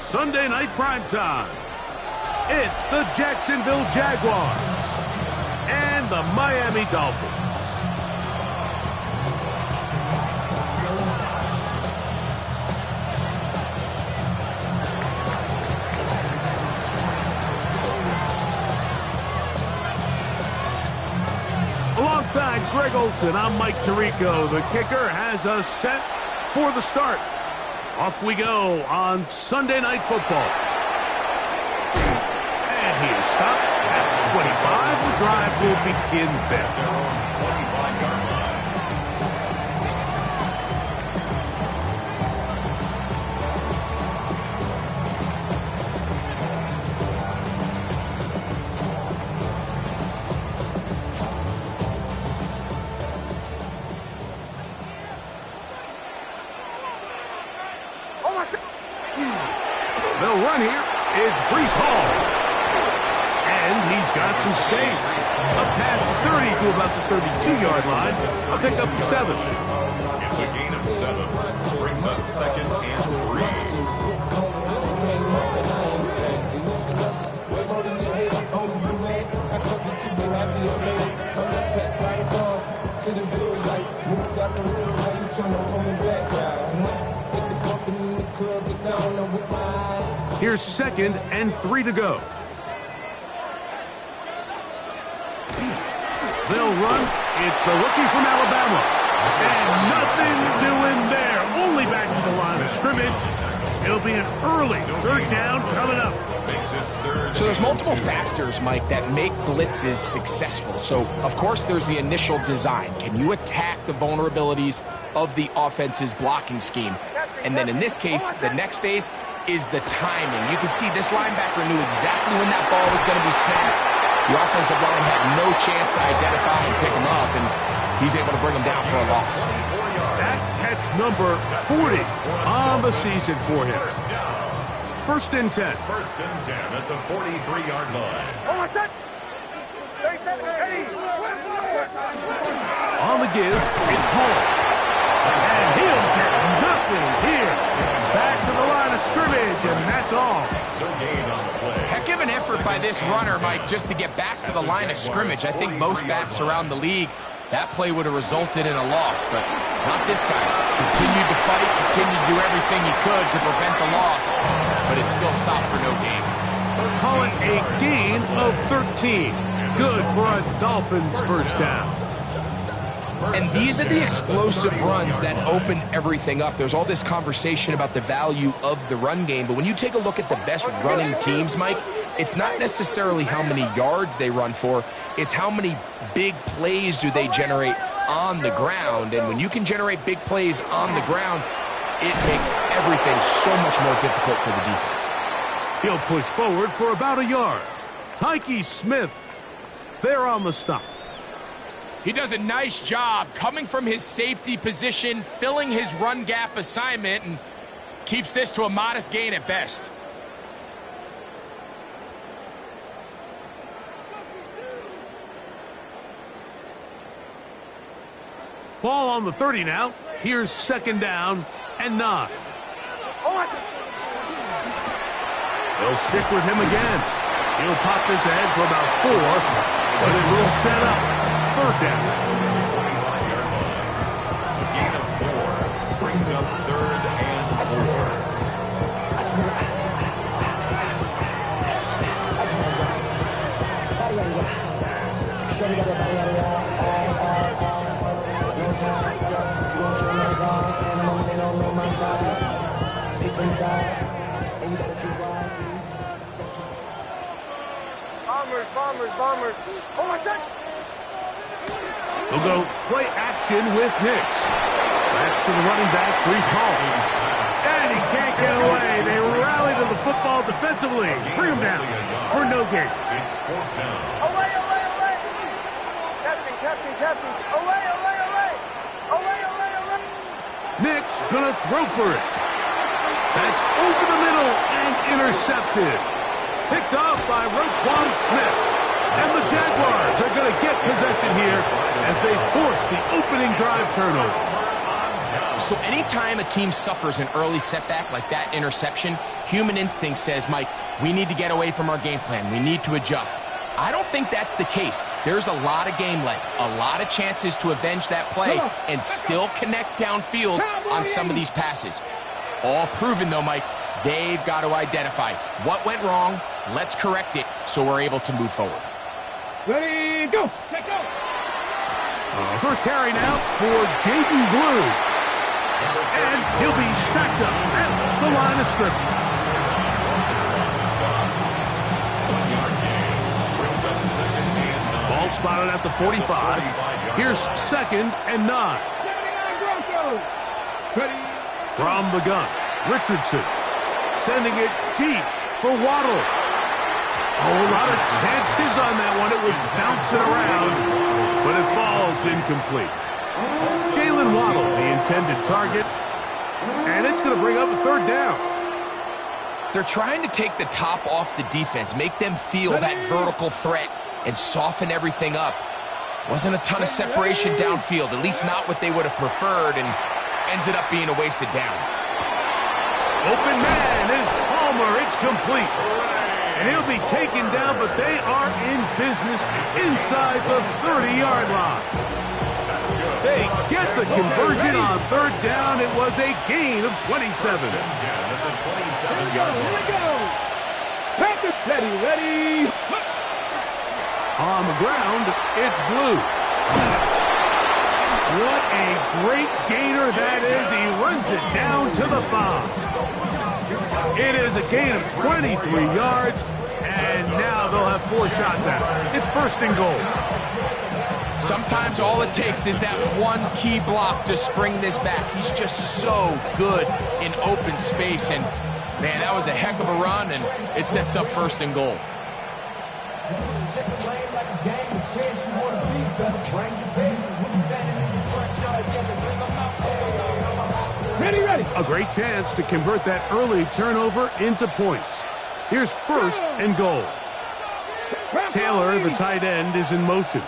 Sunday night primetime. It's the Jacksonville Jaguars and the Miami Dolphins. Alongside Greg Olsen, I'm Mike Tirico. The kicker has us set for the start. Off we go on Sunday Night Football. And he is stopped at 25. The drive will begin there. 25-yard line. They'll run here. It's Breece Hall. And he's got some space. Up past the 30 to about the 32-yard line. A pick up 7. It's a gain of 7. Brings up 2nd and 3. Here's 2nd and 3 to go. They'll run. It's the rookie from Alabama. And nothing doing there. Only back to the line of scrimmage. It'll be an early 3rd down coming up. So there's multiple factors, Mike, that make blitzes successful. So, of course, there's the initial design. Can you attack the vulnerabilities of the offense's blocking scheme? And then in this case, the next phase is the timing. You can see this linebacker knew exactly when that ball was going to be snapped. The offensive line had no chance to identify and pick him up, and he's able to bring him down for a loss. That catch number 40 on the season for him. 1st and 10. 1st and 10 at the 43-yard line. On the give, it's Hall. And he'll get nothing here. Back to the line of scrimmage, and that's all. No gain on the play. Heck of an effort by this runner, Mike, just to get back to the line of scrimmage. I think most backs around the league, that play would have resulted in a loss, but not this guy. Continued to fight, continued to do everything he could to prevent the loss, but it still stopped for no gain. Call it a gain of 13. Good for a Dolphins 1st down. And these are the explosive runs that open everything up. There's all this conversation about the value of the run game, but when you take a look at the best running teams, Mike, it's not necessarily how many yards they run for, it's how many big plays do they generate on the ground. And when you can generate big plays on the ground, it makes everything so much more difficult for the defense. He'll push forward for about a yard. Tyke Smith there on the stop. He does a nice job coming from his safety position, filling his run gap assignment, and keeps this to a modest gain at best. Ball on the 30 now. Here's 2nd down and 9. They'll stick with him again. He'll pop this ahead for about 4, but it will set up 3rd down. A gain of 4 brings up 3rd and 4. Bombers. They'll go play action with Nix. That's to the running back, Breece Hall. And he can't get away. They rally to the football defensively. Bring him down for no gain. It's 4th down. Away. Captain. Away. Nix gonna throw for it. That's over the middle and intercepted. Picked off by Roquan Smith. And the Jaguars are going to get possession here as they force the opening drive turnover. So anytime a team suffers an early setback like that interception, human instinct says, Mike, we need to get away from our game plan. We need to adjust. I don't think that's the case. There's a lot of game left, a lot of chances to avenge that play and still connect downfield on some of these passes. All proven, though, Mike. They've got to identify what went wrong. Let's correct it so we're able to move forward. Ready, go. Let's go. First carry now for Jaden Blue. And he'll be stacked up at the line of scrimmage. Ball spotted at the 45. Here's 2nd and 9. From the gun, Richardson sending it deep for Waddle. A whole lot of chances on that one. It was bouncing around, but it falls incomplete. Jalen Waddle, the intended target, and it's going to bring up a 3rd down. They're trying to take the top off the defense, make them feel that vertical threat, and soften everything up. Wasn't a ton of separation downfield, at least not what they would have preferred, and ends it up being a wasted down. Open man is Palmer. It's complete. And he'll be taken down, but they are in business inside the 30-yard line. They get the conversion on 3rd down. It was a gain of 27. Here we go. Panthers ready. On the ground, it's Blue. What a great gainer that is. He runs it down to the 5. It is a gain of 23 yards, and now they'll have 4 shots at it. It's 1st and goal. Sometimes all it takes is that one key block to spring this back. He's just so good in open space, and man, that was a heck of a run, and it sets up 1st and goal. Ready. A great chance to convert that early turnover into points. Here's 1st and goal. Taylor, the tight end, is in motion.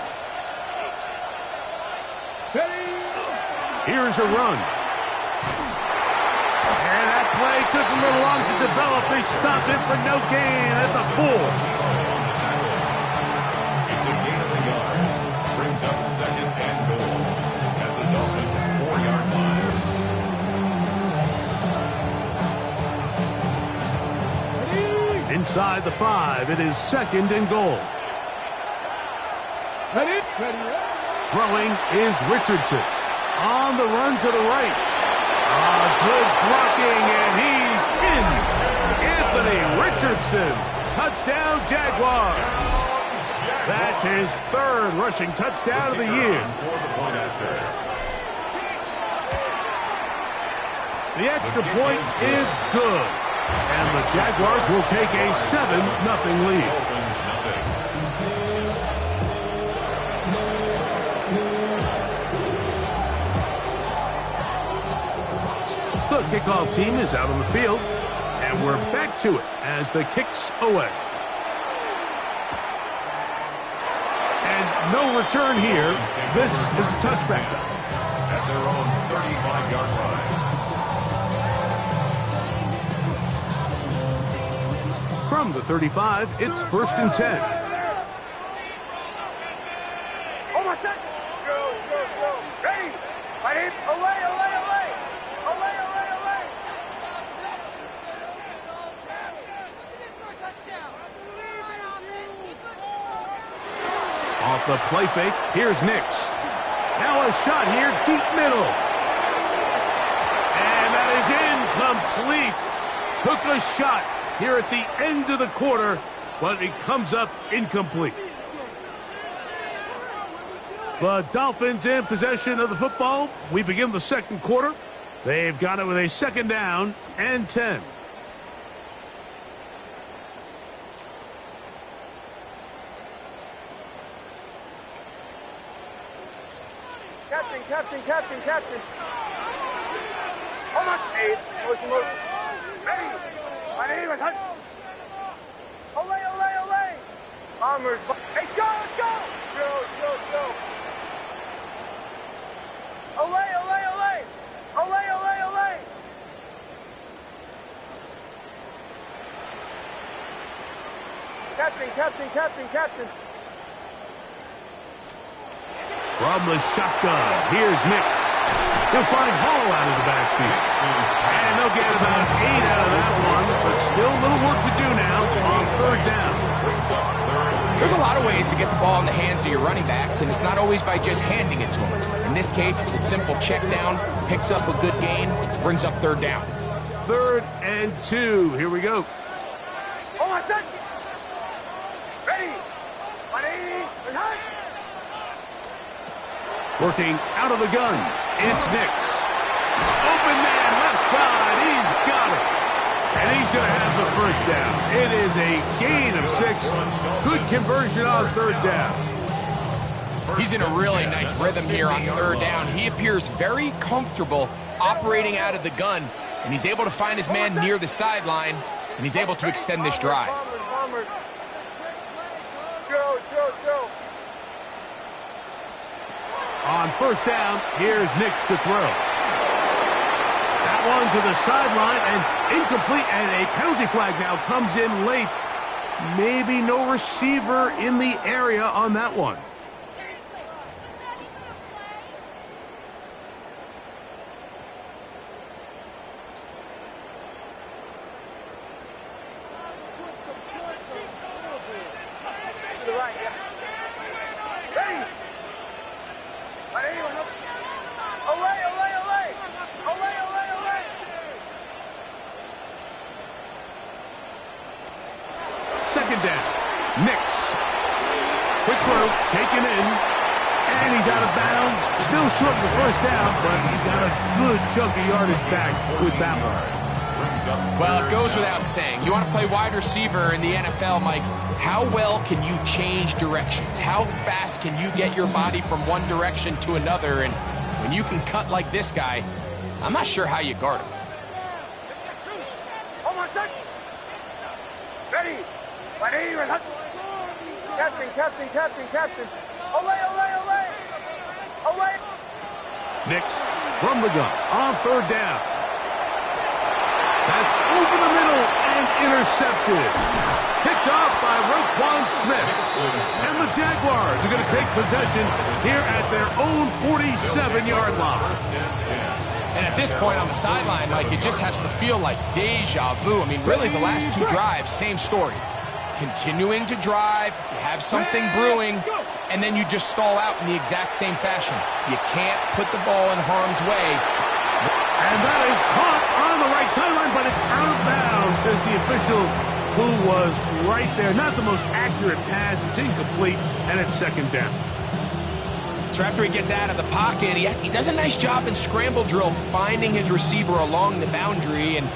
Here's a run. And that play took a little long to develop. They stop it for no gain at the 4. It's a gain of a yard. Brings up 2nd and goal at the Dolphins' 4-yard line. Inside the 5, it is 2nd and goal. Ready. Throwing is Richardson. On the run to the right. Good blocking, and he's in. Anthony Richardson. Touchdown, Jaguars. That's his 3rd rushing touchdown of the year. The extra point is good. And the Jaguars will take a 7-0 lead. The kickoff team is out on the field, and we're back to it as the kick's away. And no return here. This is a touchback. At their own 35-yard line. From the 35, it's 1st and 10. Hold on a second. Joe. Ready. Ready. Away. Off the play fake, here's Nix. Now a shot here, deep middle. And that is incomplete. Took a shot here at the end of the quarter, but it comes up incomplete. The Dolphins in possession of the football. We begin the 2nd quarter. They've got it with a 2nd down and 10. Captain. Hold on. Motion. Ready. Ready. Olay. Bombers. Hey, Shaw, let's go. Joe. Olay. Captain. From the shotgun, here's Nix. He'll find Hall out of the backfield. And they'll get about 8 out of that one, but still a little work to do now on third down. There's a lot of ways to get the ball in the hands of your running backs, and it's not always by just handing it to them. In this case, it's a simple check down, picks up a good gain, brings up third down. 3rd and 2. Here we go. Hold on a second. Ready. 180. Return. Working out of the gun, it's Nix. Open man, left side, he's got it. And he's going to have the first down. It is a gain of 6. Good conversion on third down. He's in a really nice rhythm here on third down. He appears very comfortable operating out of the gun, and he's able to find his man near the sideline, and he's able to extend this drive. Chill. On first down, here's Nix to throw. That one to the sideline and incomplete, and a penalty flag now comes in late. Maybe no receiver in the area on that one. To the right, yeah. Ready. Away. Second down, Nix. Quick throw, taken in, and he's out of bounds. Still short of the first down, but he's got a good chunk of yardage back with that one. Well, it goes without saying. You want to play wide receiver in the NFL, Mike, how well can you change directions? How fast can you get your body from one direction to another? And when you can cut like this guy, I'm not sure how you guard him. Hold on a second. Ready. 180. Return. Captain. Away. Nix from the gun on third down. That's over the middle and intercepted. Picked off by Roquan Smith. And the Jaguars are going to take possession here at their own 47-yard line. And at this point on the sideline, Mike, it just has to feel like deja vu. I mean, really, the last 2 drives, same story. Continuing to drive, you have something brewing, and then you just stall out in the exact same fashion. You can't put the ball in harm's way. And that is caught on the right sideline, but it's out of bounds, says the official who was right there. Not the most accurate pass. It's incomplete, and it's second down. So after he gets out of the pocket, he does a nice job in scramble drill finding his receiver along the boundary, and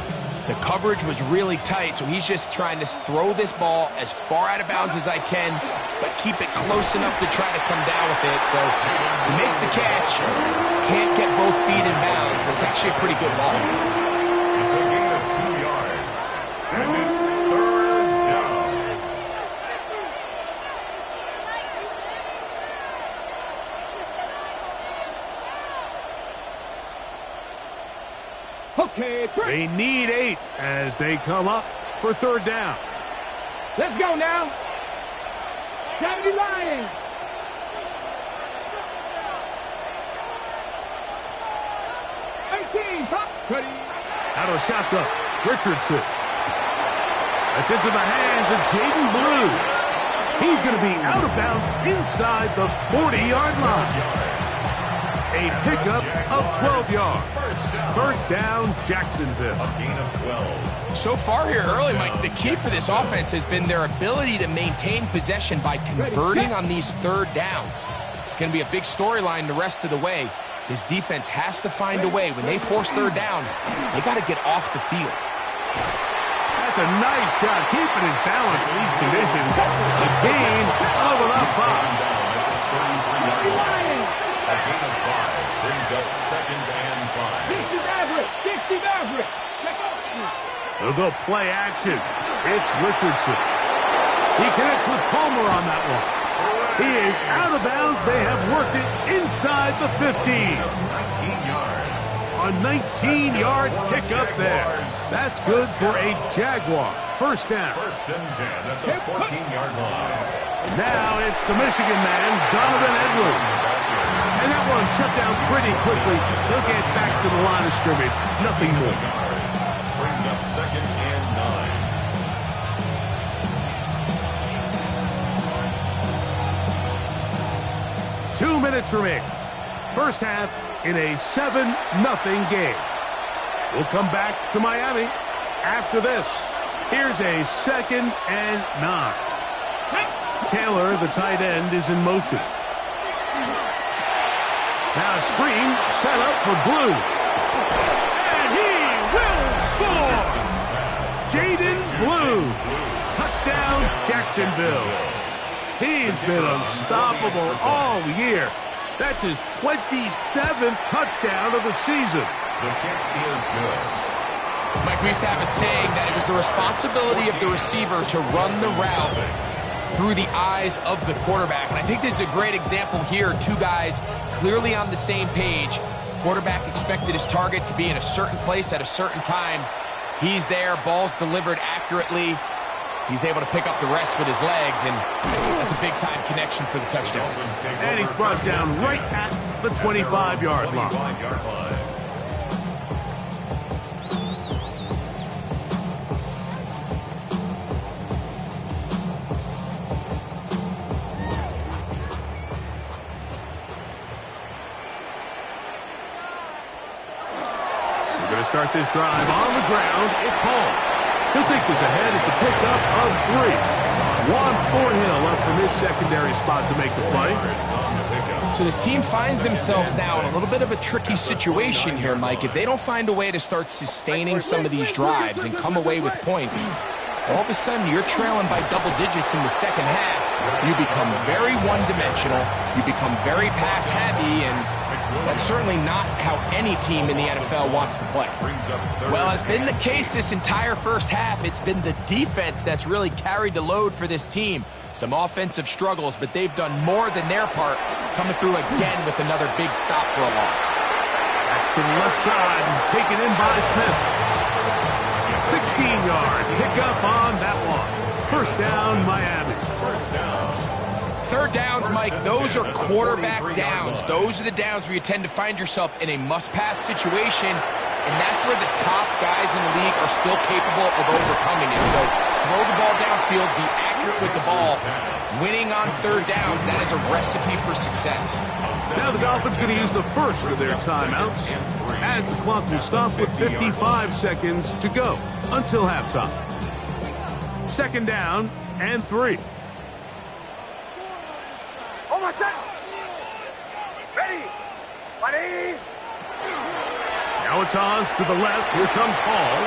the coverage was really tight, so he's just trying to throw this ball as far out of bounds as I can, but keep it close enough to try to come down with it. So he makes the catch, can't get both feet in bounds, but it's actually a pretty good ball. It's a gain of 2 yards, and it's third down. Okay, They need 8 as they come up for third down. let's go now. 70 Lions. Ready. Out of shotgun, Richardson. That's into the hands of Jaden Blue. He's going to be out of bounds inside the 40-yard line. A pickup of 12 yards. First down, Jacksonville. A gain of 12. So far here early, Mike, the key for this offense has been their ability to maintain possession by converting on these third downs. It's going to be a big storyline the rest of the way. This defense has to find a way. When they force third down, they got to get off the field. That's a nice job keeping his balance in these conditions. A gain of about 5. A gain of 5 brings up second and 5. 60 Maverick. Check out. They'll go play action. It's Richardson. He connects with Palmer on that one. He is out of bounds. They have worked it inside the 15. 19 yards. A 19-yard pickup there. That's good for a Jaguar. First down. First and 10 at the 14-yard line. Now it's the Michigan man, Donovan Edwards. And that one shut down pretty quickly. He'll get back to the line of scrimmage. Nothing more. Brings up second and 9. 2 minutes remaining. First half in a 7-0 game. We'll come back to Miami after this. Here's a second and 9. Taylor, the tight end, is in motion. Now a screen set up for Blue. And he will score! Jaden Blue. Touchdown, Jacksonville. He's been unstoppable all year. That's his 27th touchdown of the season. The kick is good. Mike, we used to have a saying that it was the responsibility of the receiver to run the route through the eyes of the quarterback. And I think this is a great example here. Two guys clearly on the same page. Quarterback expected his target to be in a certain place at a certain time. He's there, ball's delivered accurately. He's able to pick up the rest with his legs, and that's a big-time connection for the touchdown. And he's brought down right at the 25-yard line. We're going to start this drive on the ground. It's Hall. He'll take this ahead. It's a pickup of 3. Juan Thornhill up from his secondary spot to make the play. So this team finds themselves now in a little bit of a tricky situation here, Mike. If they don't find a way to start sustaining some of these drives and come away with points, all of a sudden you're trailing by double digits in the second half. You become very one-dimensional. You become very pass-heavy, and that's certainly not how any team in the NFL wants to play. Well, has been the case this entire first half. It's been the defense that's really carried the load for this team. Some offensive struggles, but they've done more than their part, coming through again with another big stop for a loss. That's to the left side and taken in by Smith. 16-yard pickup on that one. First down, Miami. First down. Third downs, Mike, those are quarterback downs. Those are the downs where you tend to find yourself in a must-pass situation, and that's where the top guys in the league are still capable of overcoming it. So throw the ball downfield, be accurate with the ball. Winning on third downs, that is a recipe for success. Now the Dolphins going to use the first of their timeouts as the clock will stop with 55 seconds to go until halftime. Second down and 3. On my set. Ready. Buddies. Now a toss to the left. Here comes Hall.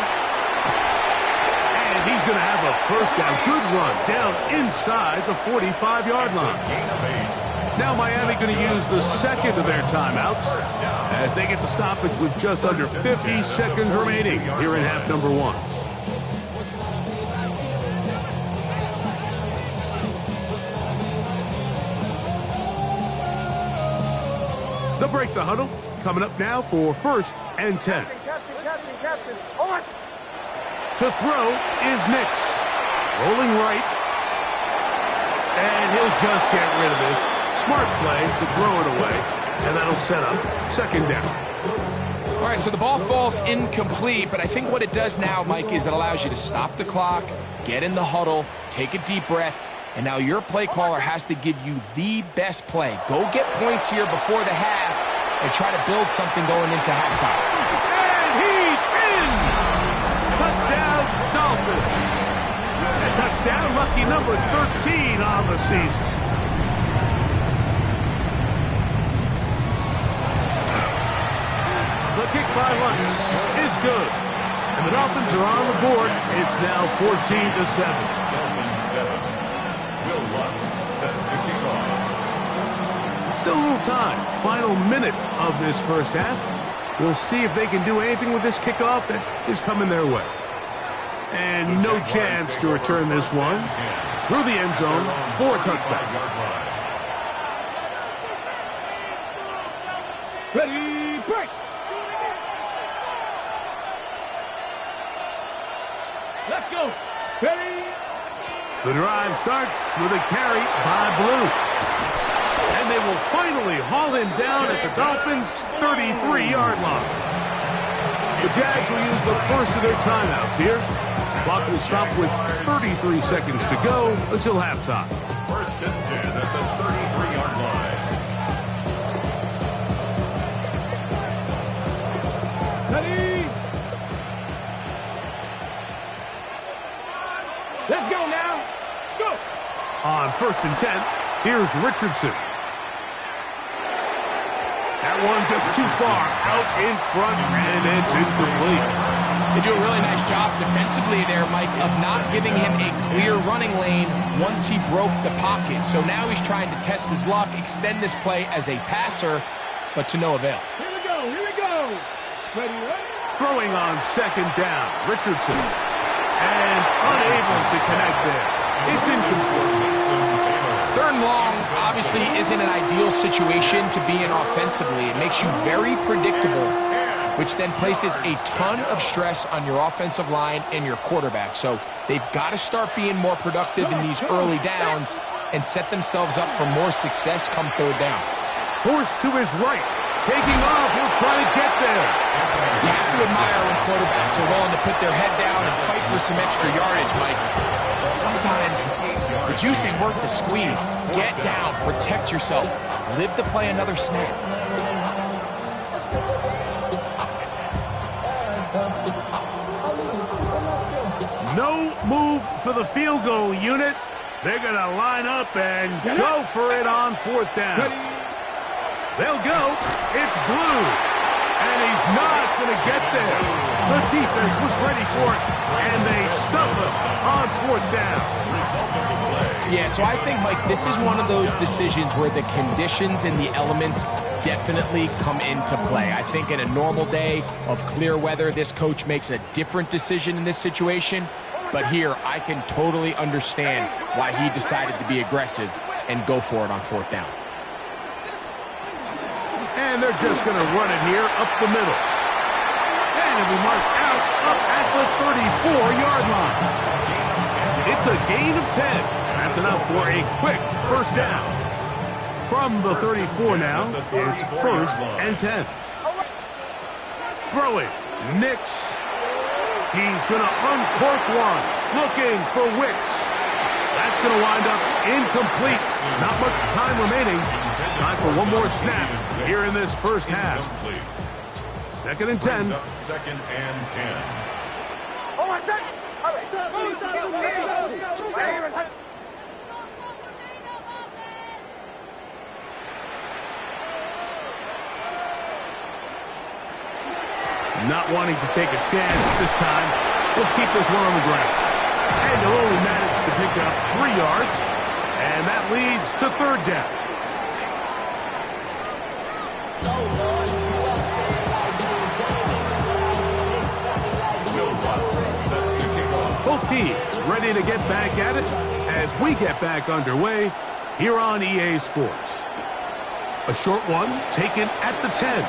And he's going to have a first down. Good run down inside the 45-yard line. Now Miami going to use the second of their timeouts as they get the stoppage with just under 50 seconds remaining here in half number 1. They'll break the huddle. Coming up now for first and 10. Captain. On my set. To throw is Nix. Rolling right. And he'll just get rid of this. Smart play to throw it away. And that'll set up second down. All right, so the ball falls incomplete, but I think what it does now, Mike, is it allows you to stop the clock, get in the huddle, take a deep breath, and now your play caller has to give you the best play. Go get points here before the half and try to build something going into halftime. And he's in! Touchdown, Dolphins. A touchdown, lucky number 13 on the season. The kick by Lutz is good. And the Dolphins are on the board. It's now 14-7. Dolphins 7. Will Lutz set to kick off. Still a little time. Final minute of this first half. We'll see if they can do anything with this kickoff that is coming their way. And no chance to return this one through the end zone for a touchback. Ready, break. Let's go. The drive starts with a carry by Blue. And they will finally haul him down at the Dolphins' 33-yard line. The Jags will use the first of their timeouts here. Clock will stop with 33 seconds to go until halftime. First and 10 at the 33-yard line. Ready? Let's go now. Let's go. On first and 10, here's Richardson. That one just too far out in front, and it's incomplete. They do a really nice job defensively there, Mike, of not giving him a clear running lane once he broke the pocket. So now he's trying to test his luck, extend this play as a passer, but to no avail. Here we go. Here we go. Ready, ready. Throwing on second down, Richardson. And unable to connect there. It's incomplete. Third and long obviously isn't an ideal situation to be in offensively. It makes you very predictable, which then places a ton of stress on your offensive line and your quarterback. So they've got to start being more productive in these early downs and set themselves up for more success come third down. Forced to his right. Taking off, he'll try to get there. You have to admire when quarterbacks are willing to put their head down and fight for some extra yardage, Mike. Sometimes the juice ain't worth the squeeze. Get down, protect yourself, live to play another snap. No move for the field goal unit. They're going to line up and go for it on fourth down. They'll go. It's Blue. And he's not going to get there. The defense was ready for it, and they stuff us on fourth down. Yeah, so I think, Mike, this is one of those decisions where the conditions and the elements definitely come into play. I think in a normal day of clear weather, this coach makes a different decision in this situation. But here, I can totally understand why he decided to be aggressive and go for it on fourth down. And they're just going to run it here up the middle. And it'll be marked out up at the 34-yard line. It's a gain of 10. That's enough for a quick first down. From the 34 now, it's first and 10. Throw it. Nix. He's going to uncork one. Looking for Wicks. That's going to wind up incomplete. Not much time remaining. Time for one more snap here in this first half. Second and 10. Second and 10. Oh, my second. All right. Not wanting to take a chance this time. We'll keep this one on the ground. And he'll only manage to pick up 3 yards. And that leads to third down. Both teams ready to get back at it as we get back underway here on EA Sports. A short one taken at the 10.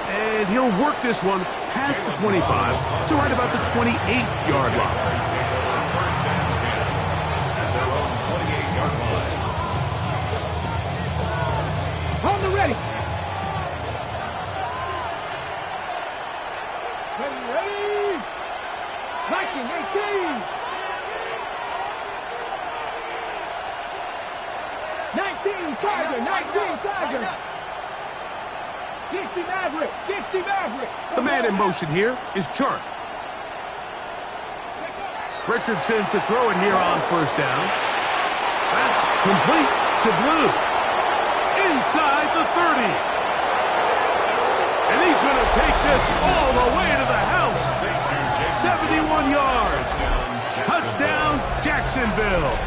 And he'll work this one past the 25 to right about the 28-yard line. First and 10 at their own 28-yard line. On the ready. Ready. Viking 18. 19 Tiger. 19 Tiger. 60 Maverick. 60 Maverick. The man in motion here is Chark. Richardson to throw it here on first down. That's complete to Blue. Inside the 30. And he's going to take this all the way to the house. 71 yards. Touchdown, Jacksonville.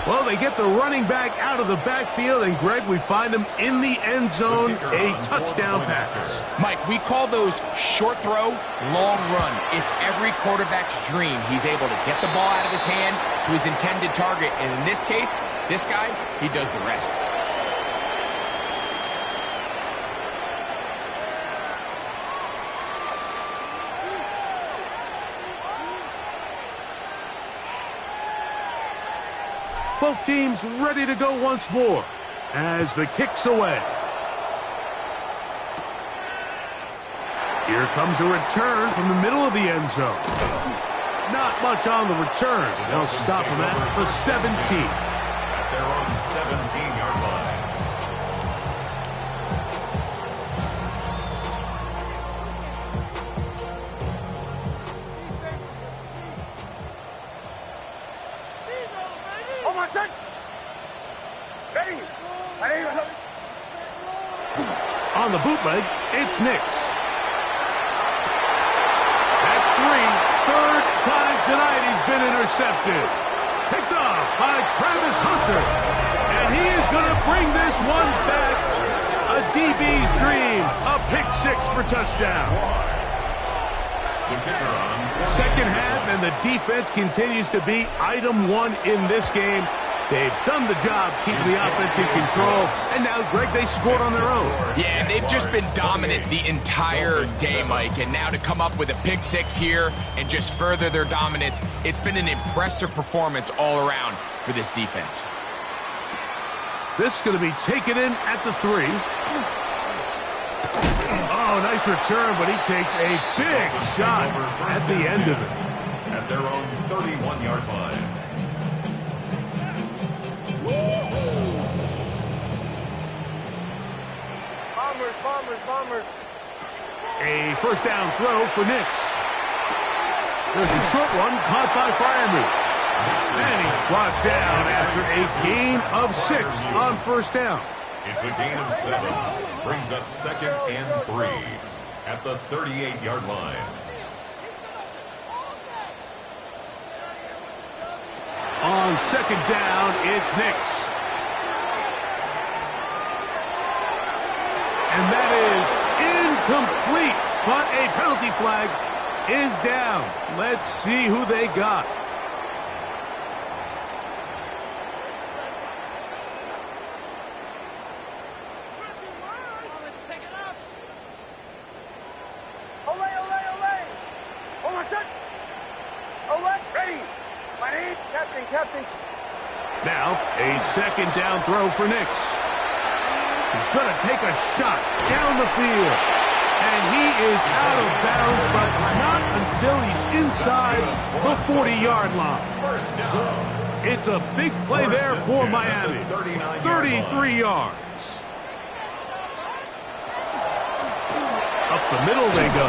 Well, they get the running back out of the backfield, and, Greg, we find him in the end zone, a touchdown pass. Mike, we call those short throw, long run. It's every quarterback's dream. He's able to get the ball out of his hand to his intended target, and in this case, this guy, he does the rest. Both teams ready to go once more as the kick's away. Here comes a return from the middle of the end zone. Not much on the return. They'll stop him at the 17. At their own 17-yard line. Oh, my son! Ready! On the bootleg, it's Nix. That's three. Third time tonight he's been intercepted. Picked off by Travis Hunter. And he is going to bring this one back. A DB's dream. A pick six for touchdown. The kicker on. Second half, and the defense continues to be item one in this game. They've done the job keeping the offense in control, and now, Greg, they scored on their own. Yeah, and they've just been dominant the entire day, Mike, and now to come up with a pick six here and just further their dominance, it's been an impressive performance all around for this defense. This is going to be taken in at the 3. Oh, nice return, but he takes a big shot at the end of it. At their own 31-yard line. Bombers. A first down throw for Nix. There's a short one caught by Freiermuth. And he's brought down after a gain of 6 on first down. It's a gain of 7. Brings up 2nd and 3 at the 38-yard line. On second down, it's Nix. And that is incomplete, but a penalty flag is down. Let's see who they got. Captain. Now, a second down throw for Nix. He's going to take a shot down the field. And he is out of bounds, but not until he's inside the 40-yard line. First down. It's a big play there for Miami. 33 yards. Up the middle they go.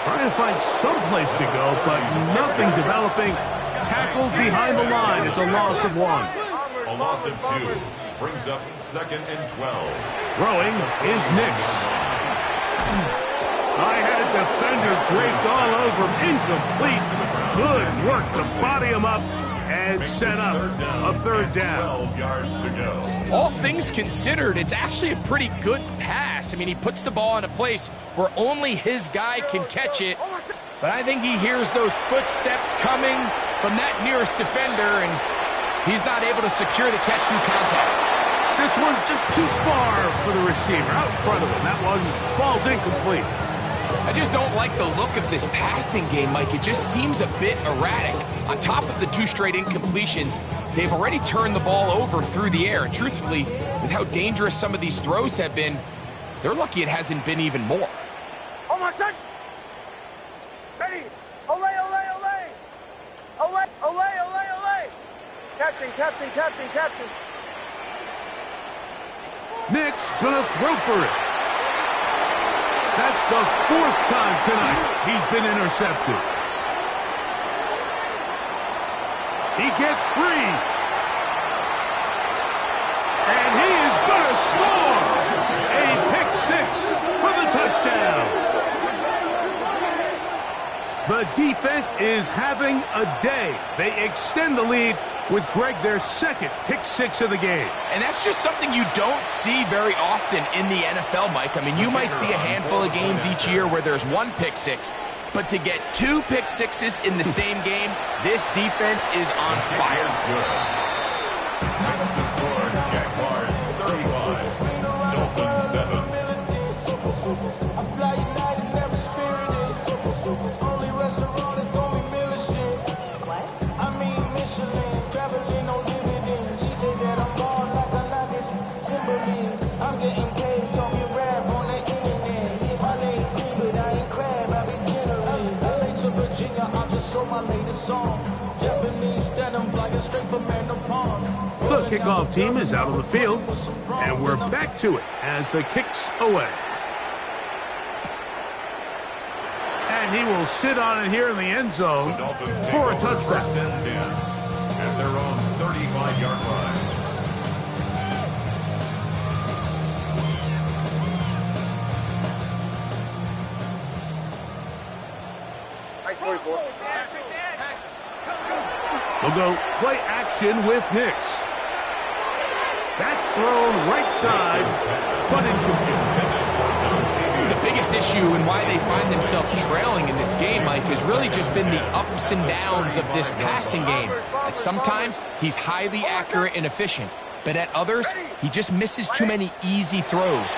Trying to find some place to go, but nothing developing. Tackled behind the line. It's a loss of 1. A loss of 2. Brings up 2nd and 12. Throwing is Nix. I had a defender draped all over him. Incomplete. Good work to body him up and set up a third down. 12 yards to go. All things considered, it's actually a pretty good pass. I mean, he puts the ball in a place where only his guy can catch it. But I think he hears those footsteps coming from that nearest defender, and he's not able to secure the catch through contact. This one just too far for the receiver. Out in front of him. That one falls incomplete. I just don't like the look of this passing game, Mike. It just seems a bit erratic. On top of the 2 straight incompletions, they've already turned the ball over through the air. And truthfully, with how dangerous some of these throws have been, they're lucky it hasn't been even more. Oh, my son! Ready! Ole! Captain! Nix gonna throw for it. That's the 4th time tonight he's been intercepted. He gets free. And he is gonna score. A pick 6 for the touchdown. The defense is having a day. They extend the lead with Greg their 2nd pick 6 of the game. And that's just something you don't see very often in the NFL, Mike. I mean, you might see a handful of games each year where there's 1 pick 6, but to get 2 pick 6s in the same game, this defense is on fire. Takes the score. Jaguars 35. Dolphins 7. The kickoff team is out on the field, and we're back to it as the kick's away. And he will sit on it here in the end zone for a touchback. First and 10 at their own 35-yard line. We'll go play action with Nix. That's thrown right side, but incomplete. The biggest issue and why they find themselves trailing in this game, Mike, has really just been the ups and downs of this passing game. At sometimes, he's highly accurate and efficient, but at others, he just misses too many easy throws.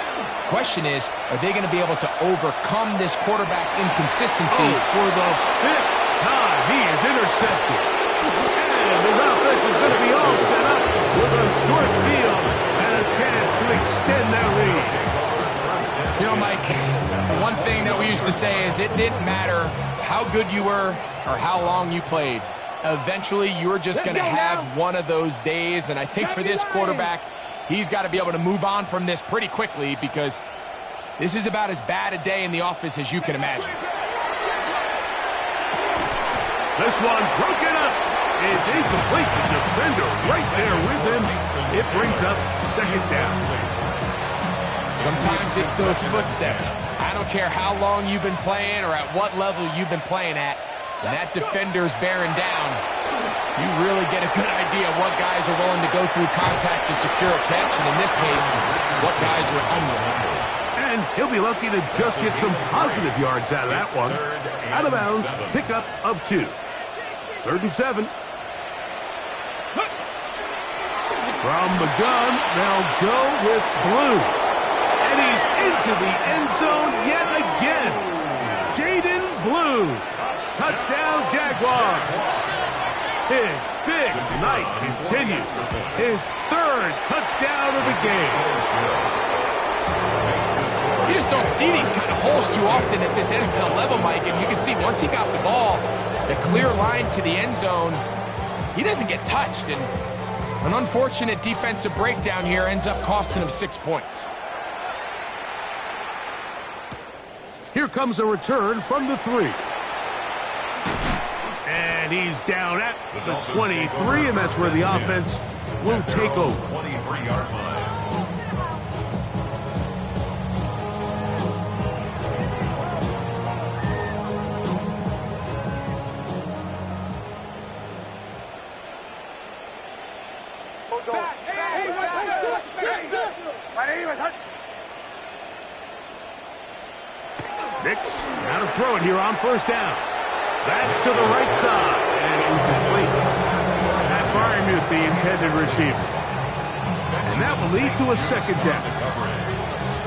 Question is, are they going to be able to overcome this quarterback inconsistency? For the fifth time, he is intercepted. And his offense is going to be all set up with a short field and a chance to extend that lead. You know, Mike, the one thing that we used to say is it didn't matter how good you were or how long you played. Eventually, you were just going to have one of those days, and I think for this quarterback, he's got to be able to move on from this pretty quickly because this is about as bad a day in the office as you can imagine. This one broken up. It's incomplete. The defender right there with him. It brings up second down. Sometimes it's those footsteps. I don't care how long you've been playing or at what level you've been playing at. When that defender's bearing down, you really get a good idea of what guys are willing to go through contact to secure a catch, and in this case, what guys are unwilling. And he'll be lucky to just get some positive yards out of that one. Out of bounds, pickup of 2. 3rd and 7. From the gun, they'll go with Blue. And he's into the end zone yet again. Jaden Blue. Touchdown, Jaguars. His big night continues. His 3rd touchdown of the game. You just don't see these kind of holes too often at this NFL level, Mike. And you can see once he got the ball, the clear line to the end zone, he doesn't get touched. And an unfortunate defensive breakdown here ends up costing him 6 points. Here comes a return from the 3. And he's down at the 23, and that's where the offense will take over. 23-yard line. Nix, now to throw it here on 1st down. That's to the right side, and incomplete. Pat Freiermuth, the intended receiver. And that will lead to a 2nd down.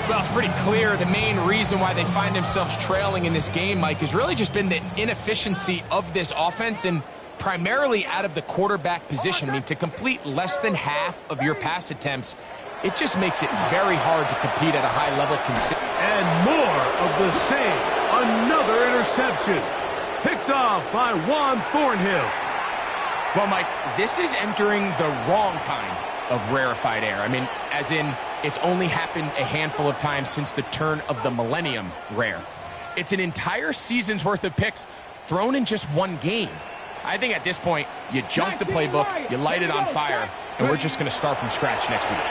Well, it's pretty clear the main reason why they find themselves trailing in this game, Mike, has really just been the inefficiency of this offense and primarily out of the quarterback position. I mean, to complete less than half of your pass attempts, it just makes it very hard to compete at a high level. And more of the same. Another interception. Picked off by Juan Thornhill. Well, Mike, this is entering the wrong kind of rarefied air. I mean, as in, it's only happened a handful of times since the turn of the millennium rare. It's an entire season's worth of picks thrown in just one game. I think at this point, you jump the playbook, you light it on fire, and we're just going to start from scratch next week.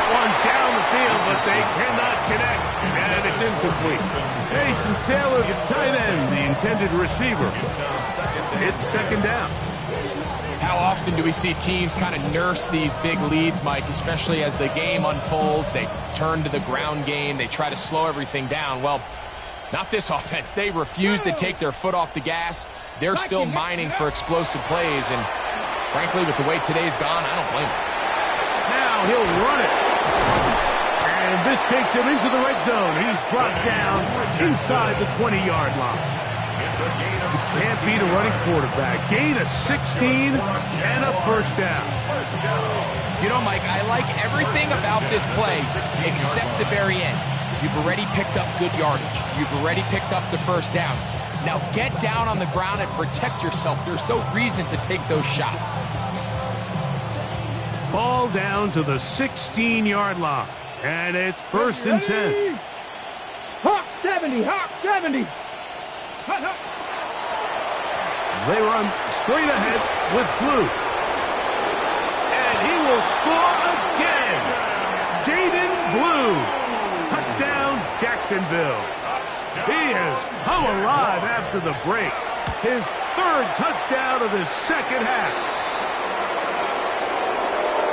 One down the field, but they cannot connect, and it's incomplete. Jason Taylor, the tight end, the intended receiver. It's 2nd down. How often do we see teams kind of nurse these big leads, Mike, especially as the game unfolds? They turn to the ground game. They try to slow everything down. Well, not this offense. They refuse to take their foot off the gas. They're still mining for explosive plays, and frankly, with the way today's gone, I don't blame them. Now he'll run it. And this takes him into the red zone. He's brought down inside the 20-yard line. You can't beat a running quarterback. Gain of 16 and a 1st down. You know, Mike, I like everything about this play except the very end. You've already picked up good yardage. You've already picked up the first down. Now get down on the ground and protect yourself. There's no reason to take those shots. Ball down to the 16-yard line. And it's first and 10. Hawk 70, Hawk 70. Hut, hut. They run straight ahead with Blue. And he will score again. Jaden Blue. Touchdown, Jacksonville. He has come alive after the break. His third touchdown of the second half.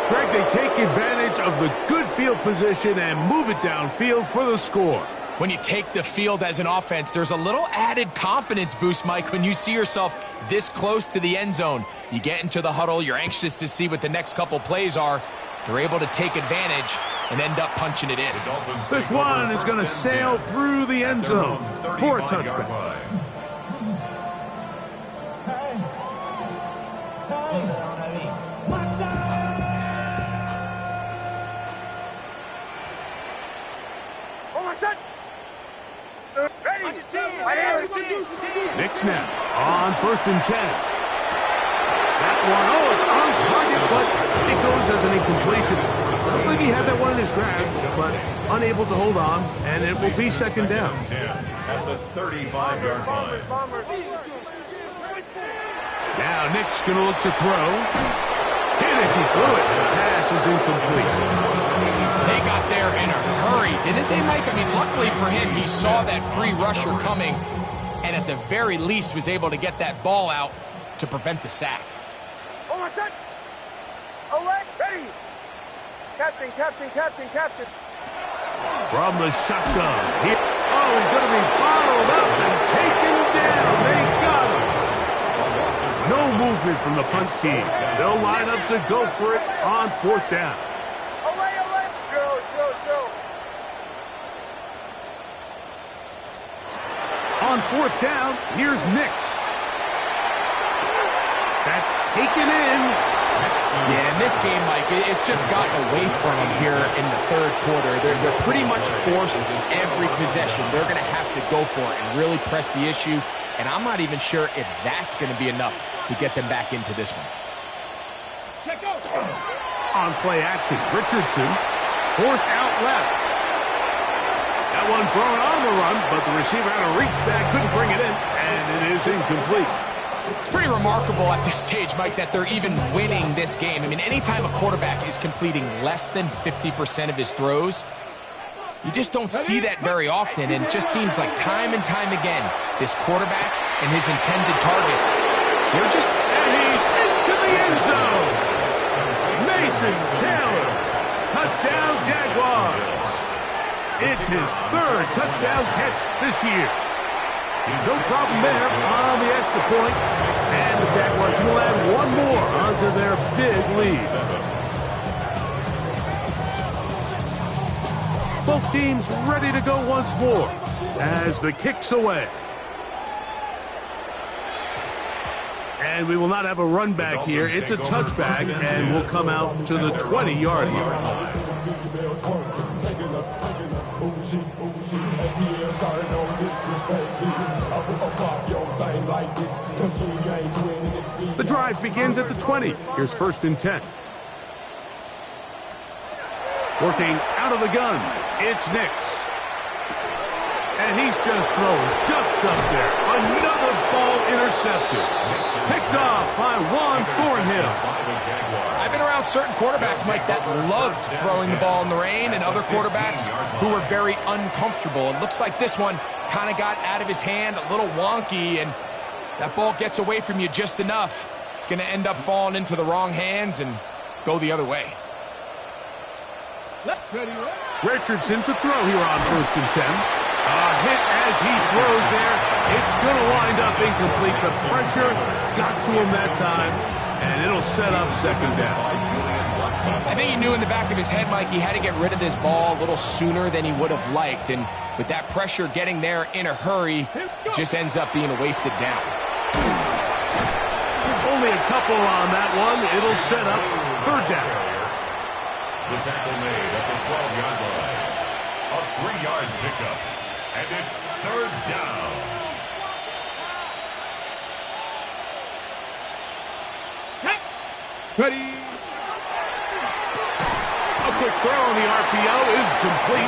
Greg, they take advantage of the good field position and move it downfield for the score. When you take the field as an offense, there's a little added confidence boost, Mike, when you see yourself this close to the end zone. You get into the huddle, you're anxious to see what the next couple plays are. They're able to take advantage and end up punching it in. This one is going to sail through the end zone for a touchback. Nick snap on first and 10. That one, oh, it's on target, but it goes as an incompletion. Looks like he had that one in his grasp, but unable to hold on, and it will be second down. At the 35-yard line. Now Nick's going to look to throw. Hit as he threw it. Pass is incomplete. They got there in a hurry, didn't they, Mike? I mean, luckily for him, he saw that free rusher coming, and at the very least was able to get that ball out to prevent the sack. Ready. Captain. From the shotgun. He's going to be bottled up and taken down. They got him. No movement from the punt team. They'll line up to go for it on fourth down. On fourth down, here's Nix. That's taken in. Yeah, in this game, Mike, it's just gotten away from them here in the third quarter. They're pretty much forced every possession. They're going to have to go for it and really press the issue. And I'm not even sure if that's going to be enough to get them back into this one. On play action, Richardson forced out left. That one thrown on the run, but the receiver had to reach back, couldn't bring it in, and it is incomplete. It's pretty remarkable at this stage, Mike, that they're even winning this game. I mean, anytime a quarterback is completing less than 50% of his throws, you just don't see that very often, and it just seems like time and time again, this quarterback and his intended targets, they're just... And he's into the end zone! Mason Taylor! Touchdown, Jaguars! It's his third touchdown catch this year. No problem there on the extra point. And the Jaguars will add one more onto their big lead. Both teams ready to go once more as the kick's away. And we will not have a run back here. It's a touchback, and we'll come out to the 20-yard line. The drive begins at the 20. Here's first and 10. Working out of the gun, it's Nix. And he's just throwing ducks up there. Another ball intercepted. Picked off by Juan Thornhill. I've been around certain quarterbacks, Mike, that love throwing the ball in the rain, and other quarterbacks who are very uncomfortable. It looks like this one kind of got out of his hand, a little wonky, and that ball gets away from you just enough. It's going to end up falling into the wrong hands and go the other way. Richardson to throw here on first and 10. A hit as he throws there. It's going to wind up incomplete. The pressure got to him that time, and it'll set up second down. I think he knew in the back of his head, Mike, he had to get rid of this ball a little sooner than he would have liked. And with that pressure getting there in a hurry, it just ends up being a wasted down. Only a couple on that one. It'll set up third down. The tackle made at the 12-yard line. A 3-yard pickup. And it's third down. Ready. A quick throw on the RPO is complete.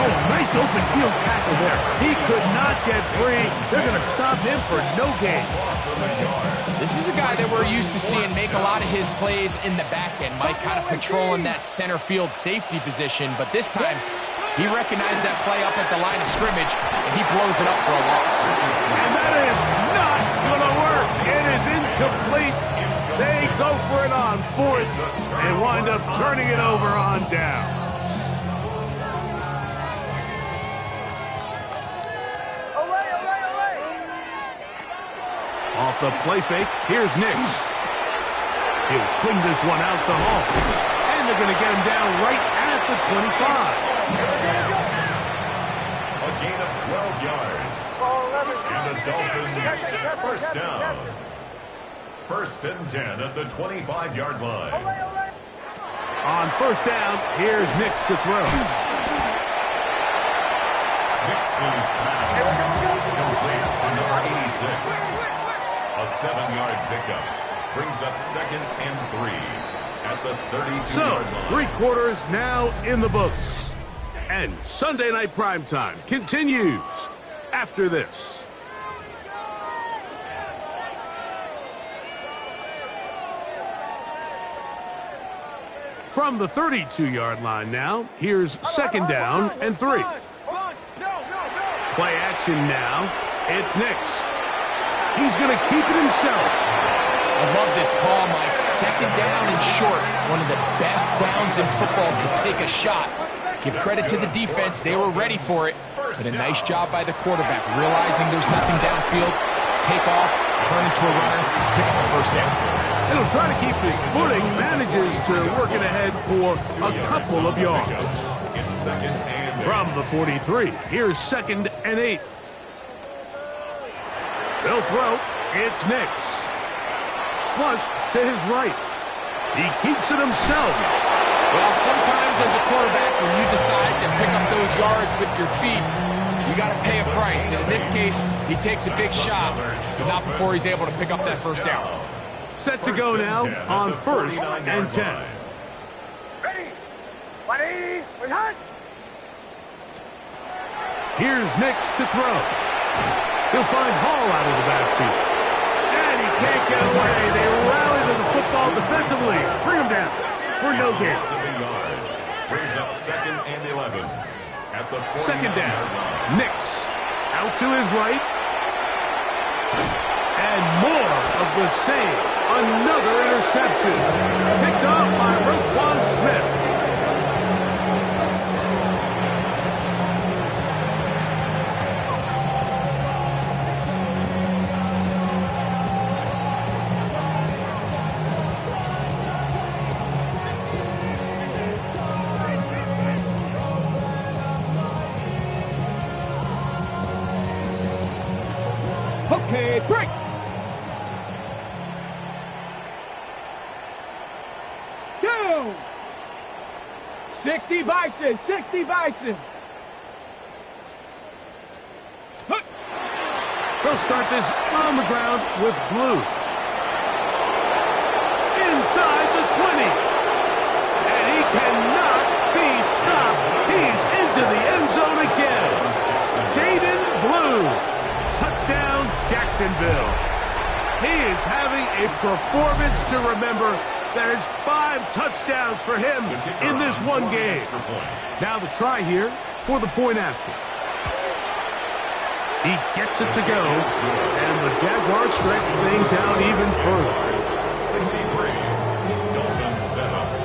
Oh, nice open field tackle there. He could not get free. They're going to stop him for no gain. This is a guy that we're used to seeing make a lot of his plays in the back end. Mike kind of patrolling that center field safety position, but this time he recognized that play up at the line of scrimmage, and he blows it up for a loss. And that is not going to work. It is incomplete. They go for it on fourth and wind up turning it over on down. Off the play fake, here's Nix. He'll swing this one out to Hall. And they're going to get him down right at the 25. A gain of 12 yards. And the Dolphins first down. First and 10 at the 25-yard line. On first down, here's Nix to throw. Nix's pass complete to number 86. A 7-yard pickup brings up second and 3 at the 32-yard line. 3 quarters now in the books. And Sunday Night Primetime continues after this. From the 32-yard line now, here's second down and 3. Play action now. It's Nix. He's going to keep it himself. I love this call, Mike. Second down and short. One of the best downs in football to take a shot. Give credit to the defense. They were ready for it. But a nice job by the quarterback, realizing there's nothing downfield. Take off, turn into a runner, pick up the first down. And he'll try to keep his footing, manages to work it ahead for a couple of yards. From the 43, here's second and 8. They'll throw. It's Nix. Flush to his right. He keeps it himself. Well, sometimes as a quarterback, when you decide to pick up those yards with your feet, you got to pay a price. And in this case, he takes a big shot, but not before he's able to pick up that first down. Set to go now on first and 10. Ready? 180. We're hot. Here's Nix to throw. He'll find Hall out of the backfield. And he can't get away. They rally to the football defensively. Bring him down for no gain. Brings up second and 11. At the second down. Nix out to his right. And more of the same. Another interception. Picked up by Roquan Smith. Okay, break. Go. 60 Bison, 60 Bison. They'll start this on the ground with Blue. Inside the 20. And he cannot be stopped. He's into the end zone again. Jaden Blue. Touchdown, Jacksonville. He is having a performance to remember. That is 5 touchdowns for him in this one game. Now the try here for the point after. He gets it to go, and the Jaguars stretch things out even further. 63, Dolphins 7.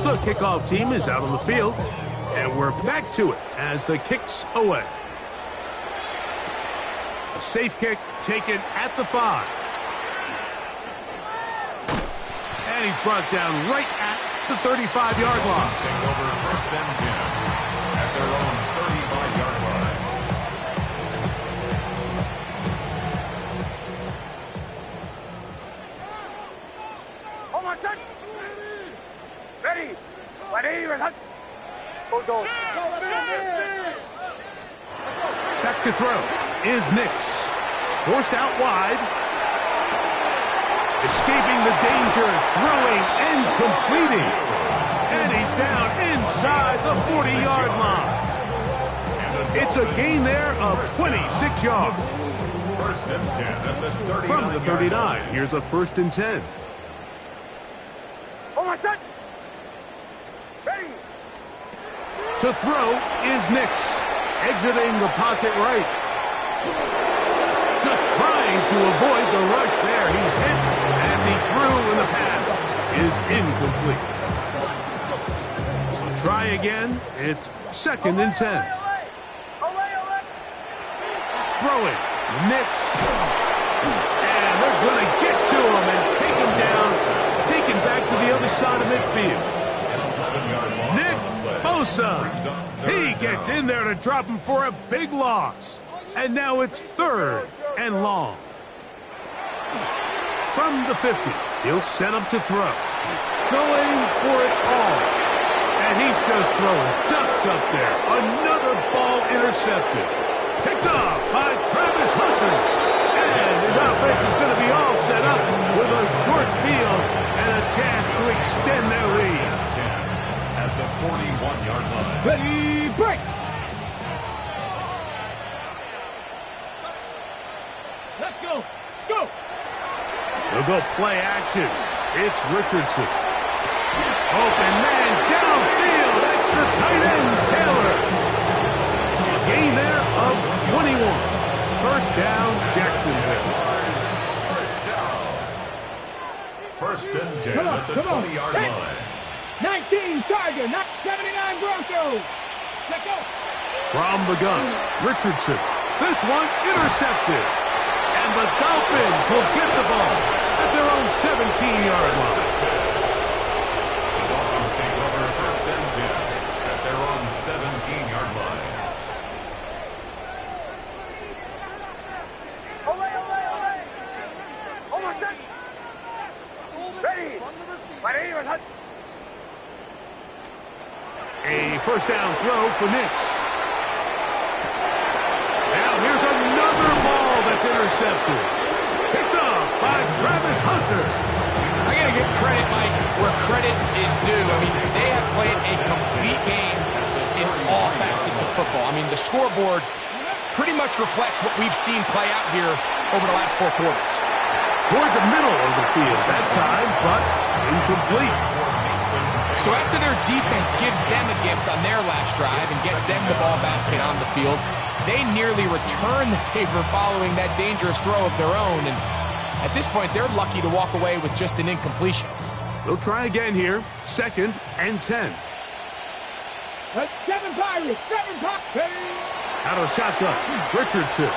The kickoff team is out on the field, and we're back to it as the kick's away. A safe kick taken at the 5. And he's brought down right at the 35-yard line. Take over first and 10 at their own 35-yard line. set. Ready. Ready. Go. Back to throw is Nix. Forced out wide. Escaping the danger, throwing and completing. And he's down inside the 40-yard line. It's a gain there of 26 yards. First and 10 at the 39. From the 39, here's a 1st and 10. Over set. Ready. To throw is Nix. Exiting the pocket right. Just trying to avoid the rush there. He's hit as he threw, and the pass is incomplete. We'll try again. It's 2nd and 10. Throwing. Nix. And they're going to get to him and take him down. Taken back to the other side of midfield. Nick Bosa. He gets in there to drop him for a big loss. And now it's 3rd and long. From the 50, he'll set up to throw. Going for it all. And he's just throwing ducks up there. Another ball intercepted. Picked off by Travis Hunter. And his offense is going to be all set up with a short field and a chance to extend their lead. At the 41-yard line. Ready, break. Let's go. Let's go. They'll go play action. It's Richardson. Open man downfield. That's the tight end, Taylor. Gain there of 21. First down, Jacksonville. First and 10 at the 20-yard line. 19 Tiger, 79 Broncos. Let's go. From the gun, Richardson. This one intercepted. And the Dolphins will get the ball at their own 17-yard line. The Dolphins take over first and 10 at their own 17-yard line. Over set. Ready. Ready. A first down throw for Nix. Now here's another ball that's intercepted. Picked off by Travis Hunter. I got to give credit, Mike, where credit is due. I mean, they have played a complete game in all facets of football. I mean, the scoreboard pretty much reflects what we've seen play out here over the last 4 quarters. Toward the middle of the field that time, but incomplete. So after their defense gives them a gift on their last drive and gets them the ball back and on the field, they nearly return the favor following that dangerous throw of their own. And at this point, they're lucky to walk away with just an incompletion. They'll try again here. 2nd and 10. That's 7 Pirates. 7 Pirates. Out of shotgun, Richardson.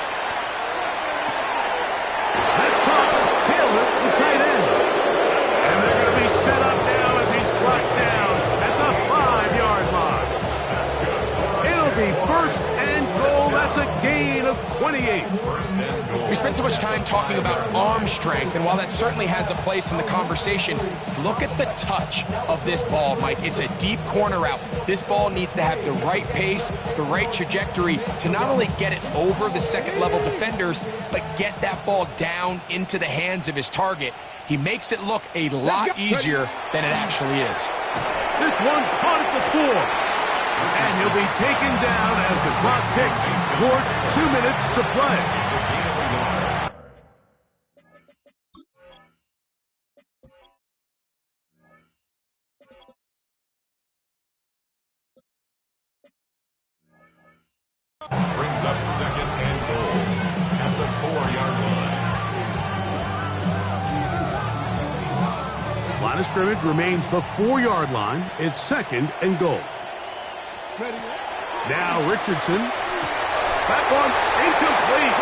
That's caught. Taylor, the tight end. And they're going to be set up now as he's brought down at the 5-yard line. It'll be 1st and goal. That's a gain of 28. We spent so much time talking about arm strength, and while that certainly has a place in the conversation, look at the touch of this ball, Mike. It's a deep corner route. This ball needs to have the right pace, the right trajectory to not only get it over the second-level defenders, but get that ball down into the hands of his target. He makes it look a lot easier than it actually is. This one caught at the 4. And he'll be taken down as the clock ticks towards 2 minutes to play. Brings up 2nd and goal at the 4-yard line. Line of scrimmage remains the 4-yard line. It's 2nd and goal. Now Richardson. That one incomplete.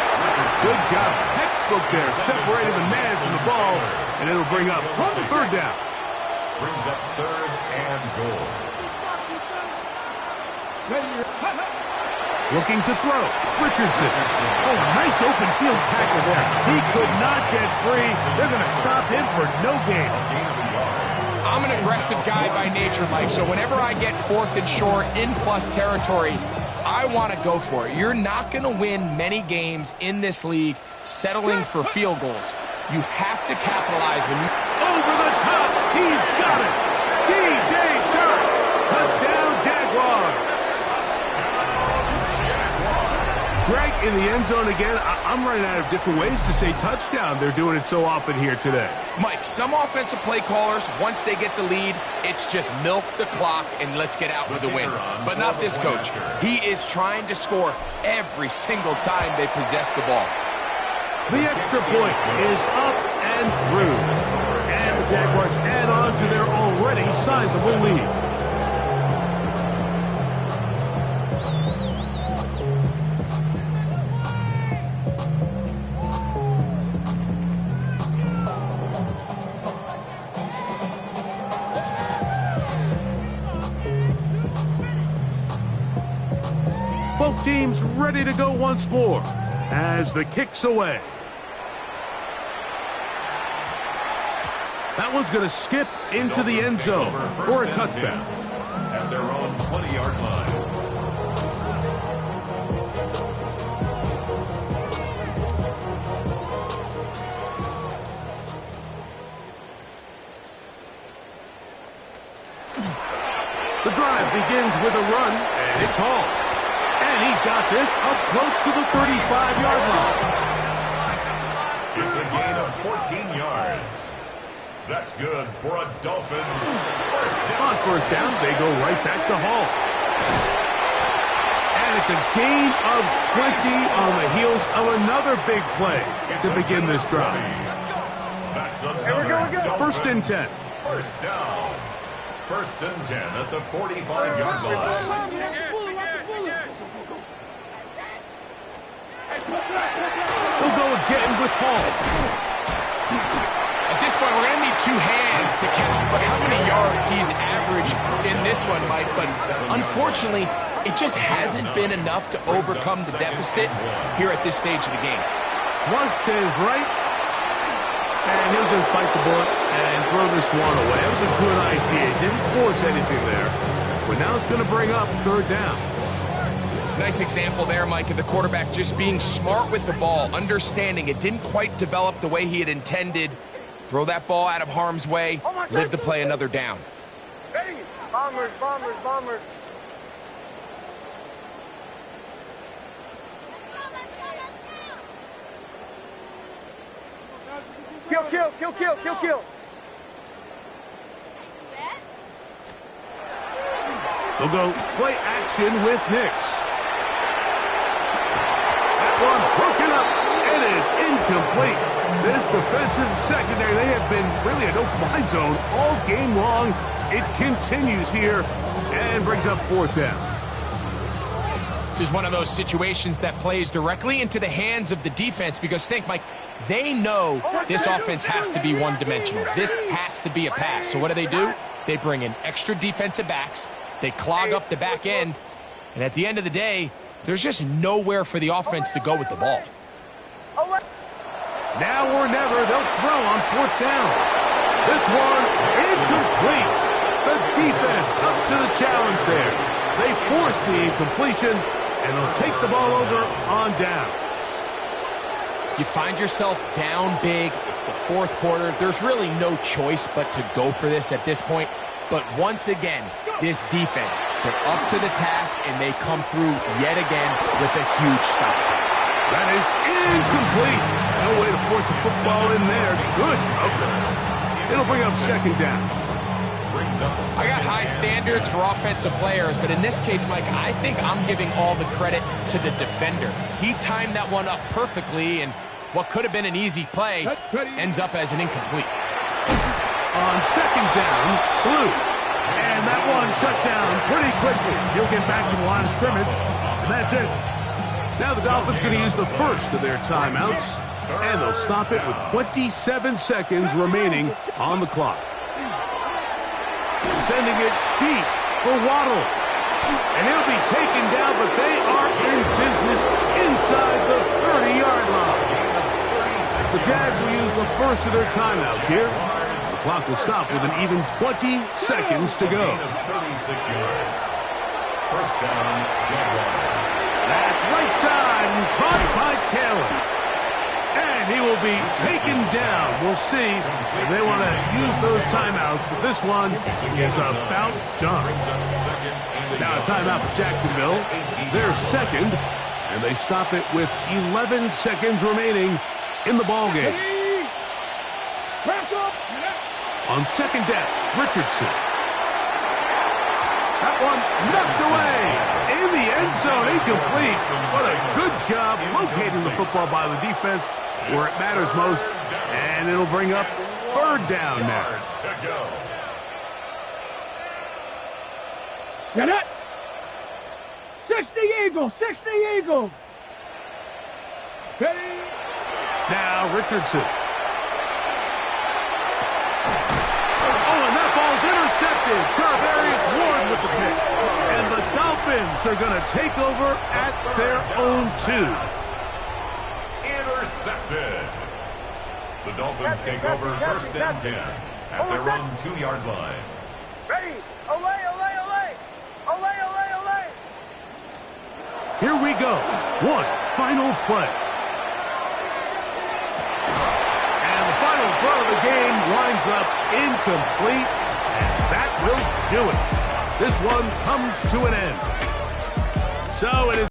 Good job. Textbook there. Separating the man from the ball. And it'll bring up 3rd down. Brings up 3rd and goal. Looking to throw. Richardson. Oh, nice open field tackle there. He could not get free. They're going to stop him for no gain. Gain of a yard. I'm an aggressive guy by nature, Mike, so whenever I get 4th and short in plus territory, I want to go for it. You're not going to win many games in this league settling for field goals. You have to capitalize when you... Over the top. He's got it. DJ Chark. Touchdown, Jaguars. Greg, in the end zone again. I'm running out of different ways to say touchdown. They're doing it so often here today. Mike, some offensive play callers, once they get the lead, it's just milk the clock and let's get out with a win. But not this coach. He is trying to score every single time they possess the ball. The extra point is up and through. And the Jaguars add on to their already sizable lead. Both teams ready to go once more as the kick's away. That one's going to skip into the end zone for a touchdown. At their own 20-yard line. The drive begins with a run, and it's Hall. And he's got this up close to the 35-yard line. It's a gain of 14 yards. That's good for a Dolphins first down. On first down, they go right back to Hall. And it's a gain of 20 on the heels of another big play to begin this drive. That's another First and 10. First down. First and 10 at the 45-yard line. He'll go again with Hall. At this point, we're going to need 2 hands to count for how many yards he's averaged in this one, Mike. But unfortunately, it just hasn't been enough to overcome the deficit here at this stage of the game. Flush to his right. And he'll just bite the bullet and throw this one away. It was a good idea. Didn't force anything there. But now it's going to bring up third down. Nice example there, Mike, of the quarterback just being smart with the ball, understanding it didn't quite develop the way he had intended. Throw that ball out of harm's way, live to play another down. Ready? Bombers, bombers, bombers. Kill, kill, kill, kill, kill, kill. They'll go play action with Nix. That one broken up. It is incomplete. This defensive secondary, they have been really a no-fly zone all game long. It continues here and brings up fourth down. This is one of those situations that plays directly into the hands of the defense because think, Mike, they know this offense has to be one-dimensional. This has to be a pass. So what do? They bring in extra defensive backs. They clog up the back end. And at the end of the day, there's just nowhere for the offense to go with the ball. Now or never, they'll throw on fourth down. This one incomplete. The defense up to the challenge there. They force the incompletion, and they'll take the ball over on down. You find yourself down big. It's the fourth quarter. There's really no choice but to go for this at this point. But once again, this defense, they're up to the task, and they come through yet again with a huge stop. That is incomplete. No way to force the football in there. Good coverage. It'll bring up second down. I got high standards for offensive players, but in this case, Mike, I think I'm giving all the credit to the defender. He timed that one up perfectly, and what could have been an easy play ends up as an incomplete. On second down, Blue. And that one shut down pretty quickly. He'll get back to the line of scrimmage, and that's it. Now the Dolphins going to use the first of their timeouts, and they'll stop it with 27 seconds remaining on the clock. Sending it deep for Waddle. And he'll be taken down, but they are in business inside the 30-yard line. The Jags will use the first of their timeouts here. Clock will stop with an even 20 seconds to go. Gain of 36 yards. First down, Jaguars. That's right side and caught by Taylor. And he will be taken down. We'll see if they want to use those timeouts, but this one is about done. Now a timeout for Jacksonville. They're second, and they stop it with 11 seconds remaining in the ballgame. On second down, Richardson. That one knocked away in the end zone, incomplete. What a good job locating the football by the defense where it matters most, and it'll bring up third down now. Get it. 60 Eagles, 60 Eagles. Ready. Now Richardson. Oh, and that ball's intercepted. Tarvarius Ward with the pick. And the Dolphins are going to take over at their own 2. Intercepted. The Dolphins take over first and 10 at their own 2-yard line. Ready. Olay, olay, olay. Olay, olay, olay. Here we go. One final play. And the final throw of the game winds up incomplete, and that will do it. This one comes to an end. So it is